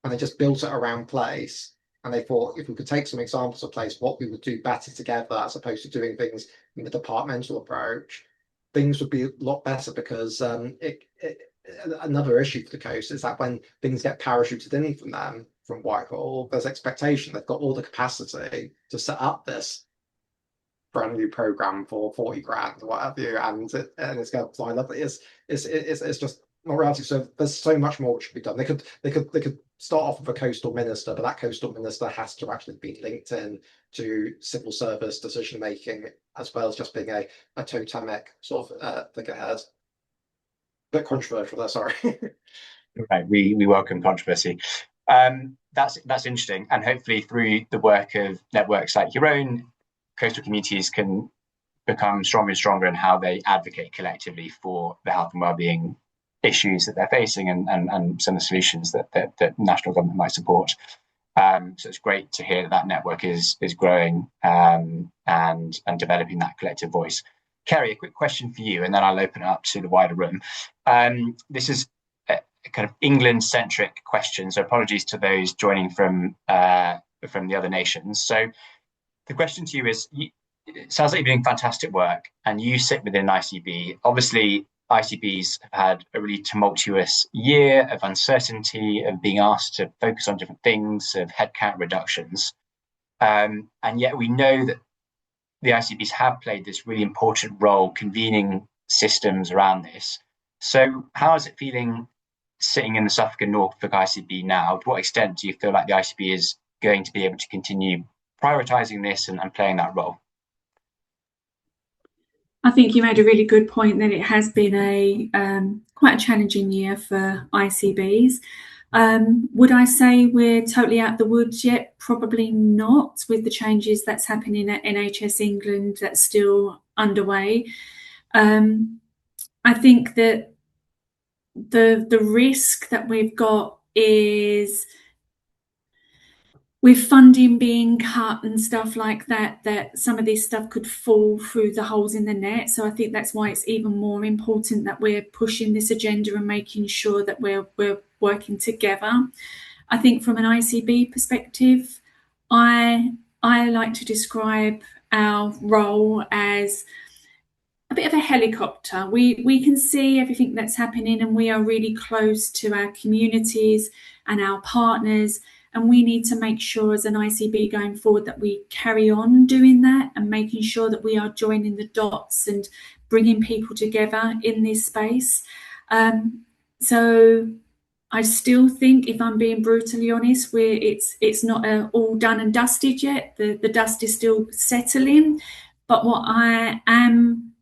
and they just built it around place, and they thought if we could take some examples of place, what we would do better together as opposed to doing things in the departmental approach, things would be a lot better. Because another issue for the coast is that when things get parachuted in from them from Whitehall, there's expectation they've got all the capacity to set up this brand new program for 40 grand or whatever, and it's going to fly lovely. It's just not reality. So there's so much more which should be done. They could start off with a coastal minister, but that coastal minister has to actually be linked in to civil service decision making, as well as just being a totemic sort of figurehead. Bit controversial there, sorry. Right, we welcome controversy. That's interesting, and hopefully through the work of networks like your own, coastal communities can become stronger and stronger in how they advocate collectively for the health and wellbeing issues that they're facing, and some of the solutions that national government might support. So it's great to hear that network is growing and developing that collective voice. Kerry, a quick question for you, and then I'll open it up to the wider room. This is a kind of England-centric question, so apologies to those joining from the other nations. So the question to you is, it sounds like you're doing fantastic work, and you sit within ICB. Obviously, ICBs have had a really tumultuous year of uncertainty, of being asked to focus on different things, of headcount reductions. And yet we know that the ICBs have played this really important role convening systems around this. So how is it feeling sitting in the Suffolk and Norfolk ICB now? To what extent do you feel like the ICB is going to be able to continue prioritising this and playing that role? I think you made a really good point that it has been a quite a challenging year for ICBs. Would I say we're totally out the woods yet? Probably not, with the changes that's happening at NHS England that's still underway. I think that the risk that we've got is, with funding being cut and stuff like that, that some of this stuff could fall through the holes in the net. So I think that's why it's even more important that we're pushing this agenda and making sure that we're working together. I think from an ICB perspective, I like to describe our role as a bit of a helicopter. We can see everything that's happening, and we are really close to our communities and our partners. And we need to make sure as an ICB going forward that we carry on doing that and making sure that we are joining the dots and bringing people together in this space. So I still think, if I'm being brutally honest, it's not all done and dusted yet. The dust is still settling. But what I am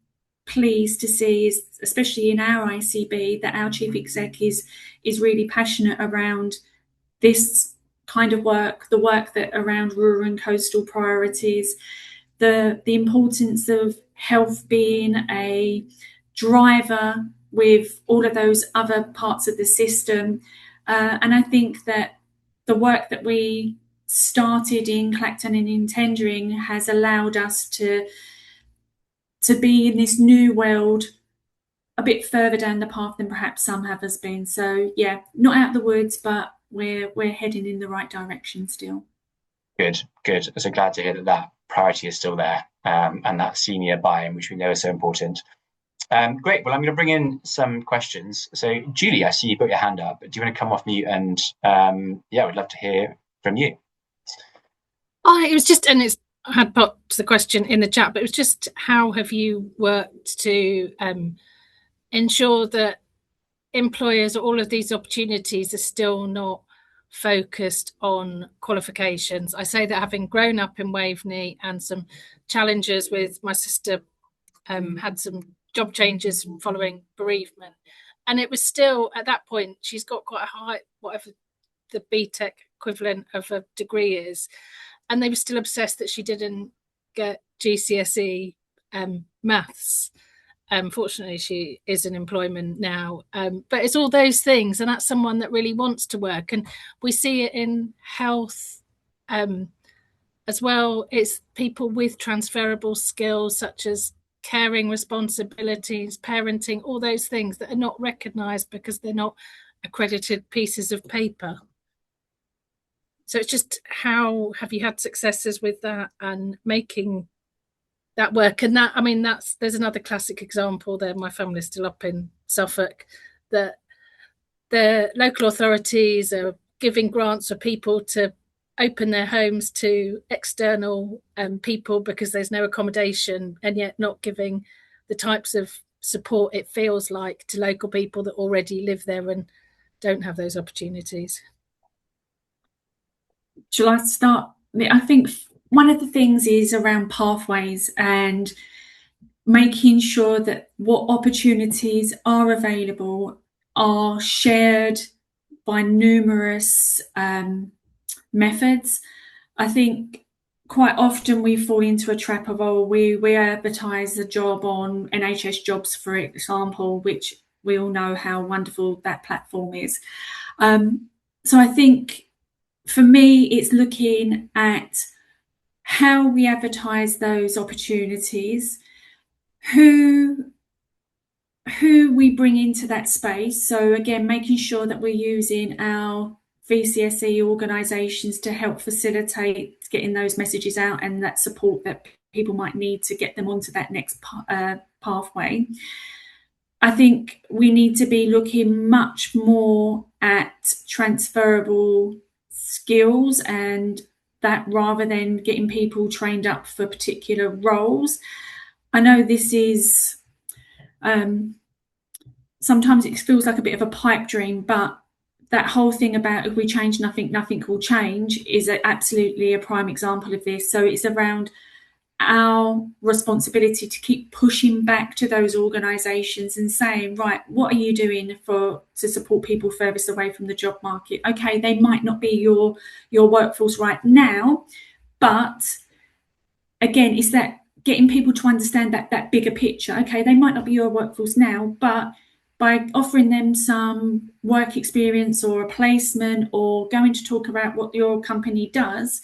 pleased to see is, especially in our ICB, that our chief exec is really passionate around this kind of work, the work that around rural and coastal priorities, the importance of health being a driver with all of those other parts of the system. And I think that the work that we started in Clacton and in tendering has allowed us to be in this new world a bit further down the path than perhaps some have us been. So yeah, not out of the woods, but we're heading in the right direction still. Good. So glad to hear that priority is still there, and that senior buy-in, which we know is so important. Great. Well, I'm going to bring in some questions. So Julie, I see you've got your hand up. Do you want to come off mute? And we'd love to hear from you. It was just, and I had put the question in the chat, but it was just, how have you worked to ensure that employers, all of these opportunities, are still not focused on qualifications? I say that having grown up in Waveney and some challenges with my sister, had some job changes following bereavement. And it was still, at that point, she's got quite a high, whatever the BTEC equivalent of a degree is. And they were still obsessed that she didn't get GCSE maths. Fortunately, she is in employment now. But it's all those things. And that's someone that really wants to work. And we see it in health as well. It's people with transferable skills such as caring responsibilities, parenting, all those things that are not recognised because they're not accredited pieces of paper. So it's just, how have you had successes with that and making that work? And that, I mean, there's another classic example there. My family's still up in Suffolk, that the local authorities are giving grants for people to open their homes to external people because there's no accommodation, and yet not giving the types of support it feels like to local people that already live there and don't have those opportunities. Shall I start? I think one of the things is around pathways and making sure that what opportunities are available are shared by numerous methods. I think quite often we fall into a trap of, we advertise a job on NHS Jobs, for example, which we all know how wonderful that platform is. So I think for me, it's looking at how we advertise those opportunities, who we bring into that space. So again, making sure that we're using our VCSE organisations to help facilitate getting those messages out and that support that people might need to get them onto that next pathway. I think we need to be looking much more at transferable skills and that, rather than getting people trained up for particular roles. I know this is sometimes it feels like a bit of a pipe dream, but that whole thing about if we change nothing, nothing will change is absolutely a prime example of this. So it's around our responsibility to keep pushing back to those organisations and saying, right, what are you doing to support people furthest away from the job market? Okay, they might not be your workforce right now, but again, it's that getting people to understand that bigger picture. Okay, they might not be your workforce now, but by offering them some work experience or a placement or going to talk about what your company does,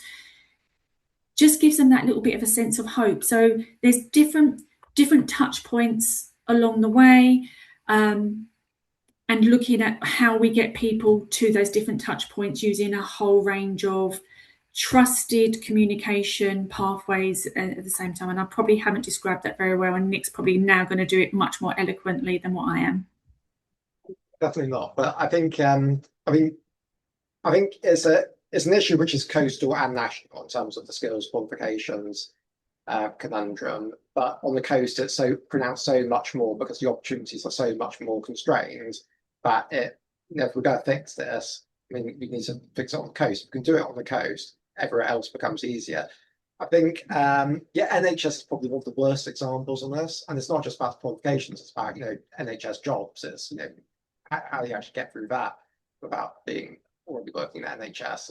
just gives them that little bit of a sense of hope. So there's different touch points along the way, and looking at how we get people to those different touch points using a whole range of trusted communication pathways at the same time. And I probably haven't described that very well, and Nick's probably now going to do it much more eloquently than what I am. Definitely not, but I think it's an issue which is coastal and national in terms of the skills qualifications conundrum. But on the coast, it's so pronounced so much more because the opportunities are so much more constrained that if we're going to fix this, I mean, we need to fix it on the coast. We can do it on the coast. Everywhere else becomes easier. I think, NHS is probably one of the worst examples on this, and it's not just about qualifications. It's about NHS jobs. It's how do you actually get through that without being already working at NHS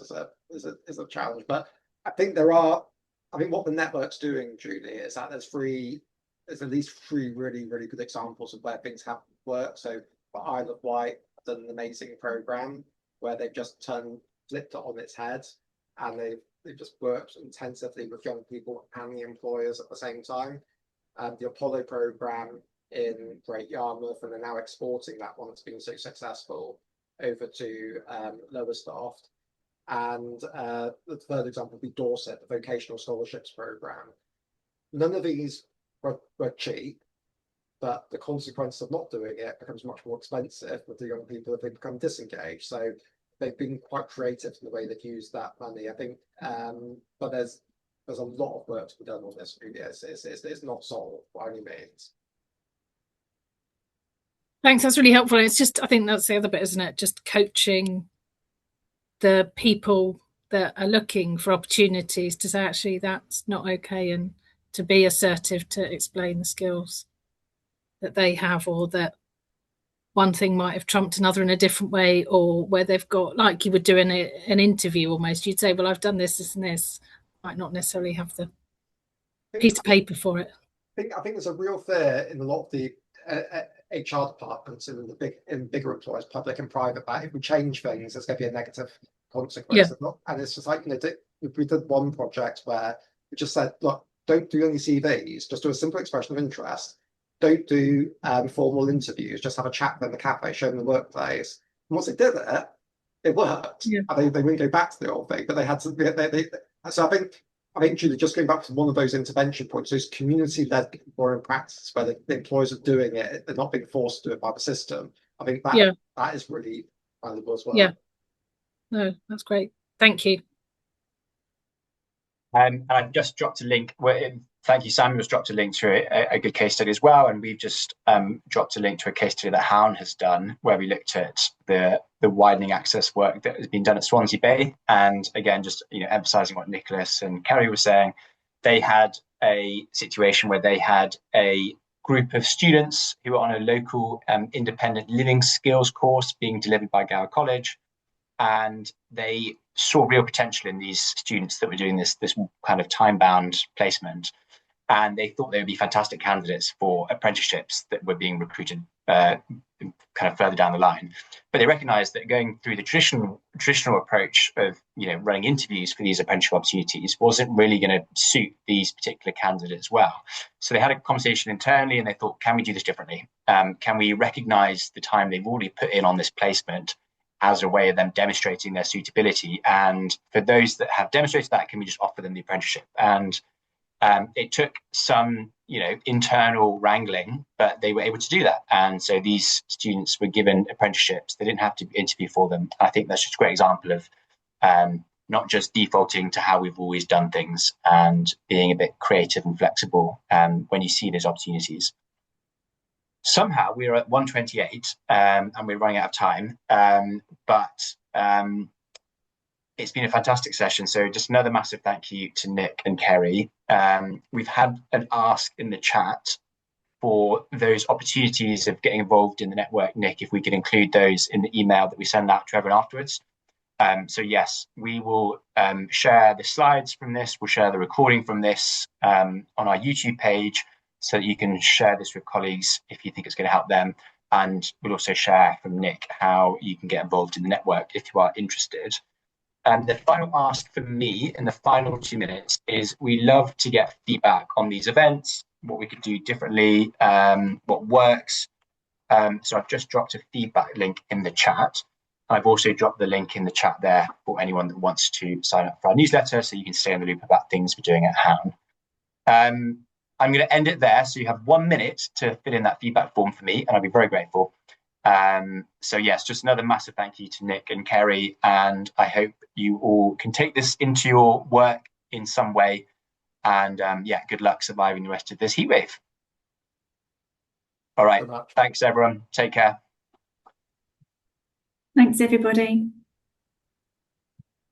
is a challenge. But I think what the network's doing, Julie, is that there's at least three really, really good examples of where things have worked. So for Isle of Wight, done an amazing program where they've just flipped it on its head, and they've just worked intensively with young people and the employers at the same time. The Apollo program in Great Yarmouth, and they're now exporting that one that's been so successful over to Lowestoft. And the third example would be Dorset, the vocational scholarships program. None of these were cheap, but the consequence of not doing it becomes much more expensive with the young people if they become disengaged. So they've been quite creative in the way they've used that money, I think. But there's a lot of work to be done on this. It's not solved by any means. Thanks, that's really helpful. It's just, I think that's the other bit, isn't it? Just coaching the people that are looking for opportunities to say, actually, that's not okay, and to be assertive to explain the skills. that they have, or that one thing might have trumped another in a different way, or where they've got, like you would do in an interview almost, you'd say, well, I've done this, this and this, might not necessarily have the piece of paper for it. I think there's a real fear in a lot of the HR departments and in bigger employers, public and private, that if we change things, there's going to be a negative consequence. Yeah. And it's just like, we did one project where we just said, look, don't do any CVs, just do a simple expression of interest. Don't do formal interviews, just have a chat in the cafe, show them the workplace. And once they did it worked. Yeah. And they wouldn't go back to the old thing, but they had to. So I think, Julie, just going back to one of those intervention points, those community-led employer practices where the employers are doing it, they're not being forced to do it by the system. I think that is really valuable as well. Yeah. No, that's great. Thank you. And I've just dropped a link. Thank you, Samuel's dropped a link to a good case study as well. And we've just dropped a link to a case study that HALN has done, where we looked at the widening access work that has been done at Swansea Bay. And again, just emphasising what Nicholas and Kerry were saying, they had a situation where they had a group of students who were on a local independent living skills course being delivered by Gower College. And they saw real potential in these students that were doing this kind of time-bound placement. And they thought they would be fantastic candidates for apprenticeships that were being recruited kind of further down the line. But they recognised that going through the traditional approach of running interviews for these apprenticeship opportunities wasn't really going to suit these particular candidates well. So they had a conversation internally and they thought, can we do this differently? Can we recognise the time they've already put in on this placement as a way of them demonstrating their suitability? And for those that have demonstrated that, can we just offer them the apprenticeship? And it took some, internal wrangling, but they were able to do that. And so these students were given apprenticeships. They didn't have to interview for them. I think that's just a great example of not just defaulting to how we've always done things and being a bit creative and flexible when you see those opportunities. Somehow we're at 1:28 and we're running out of time, but it's been a fantastic session. So just another massive thank you to Nick and Kerry. We've had an ask in the chat for those opportunities of getting involved in the network. Nick, if we could include those in the email that we send out to everyone afterwards. So yes, we will share the slides from this. We'll share the recording from this on our YouTube page, so that you can share this with colleagues if you think it's going to help them. And we'll also share from Nick how you can get involved in the network if you are interested. And the final ask for me in the final 2 minutes is we love to get feedback on these events, what we could do differently, what works. So I've just dropped a feedback link in the chat. I've also dropped the link in the chat there for anyone that wants to sign up for our newsletter, so you can stay in the loop about things we're doing at HALN. I'm going to end it there. So you have 1 minute to fill in that feedback form for me, and I'll be very grateful. So yes, just another massive thank you to Nick and Kerry, and I hope you all can take this into your work in some way. And good luck surviving the rest of this heatwave. All right, thanks everyone. Take care. Thanks everybody.